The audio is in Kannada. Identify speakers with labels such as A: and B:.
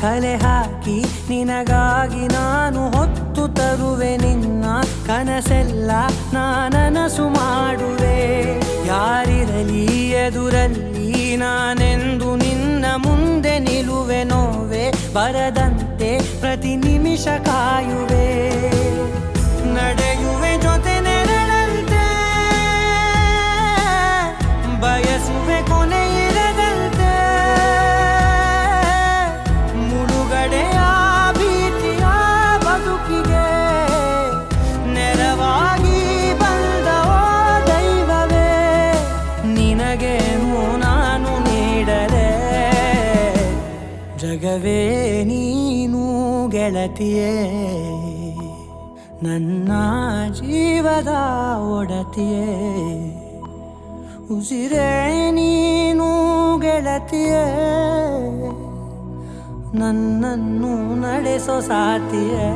A: ಕಲೆ ಹಾಕಿ ನಿನಗಾಗಿ ನಾನು ಹೊತ್ತು ತರುವೆ ನಿನ್ನ ಕನಸೆಲ್ಲ ನಾನನಸು ಮಾಡುವೆ. ಯಾರಿರಲಿ ಎದುರಲ್ಲಿ ನಾನೆಂದು ನಿನ್ನ ಮುಂದೆ ನಿಲುವೆ. ನೋವೆ ಬರದಂತೆ ಪ್ರತಿ ನಿಮಿಷ ಕಾಯುವೆ. ನಡೆಯುವೆ ಜೊತೆ ನೆರಳಂತೆ, ಬಯಸುವೆ ಕೊನೆ ಇರದಂತೆ. ಮುಳುಗಡೆಯ ಭೀತಿಯ ಬದುಕಿಗೆ ನೆರವಾಗಿ ಬಂದವೋ ದೈವವೇ. ನಿನಗೇನು ನಾನು ನೀಡಲೆ ಜಗವೇ ನೀನು ಗೆಳತಿಯೇ. ನನ್ನ ಜೀವದ ಒಡತಿಯೇ, ಉಸಿರೇ ನೀನು ಗೆಳತಿಯೇ. ನನ್ನನ್ನು ನಡೆಸೋ ಸಾತಿಯೇ.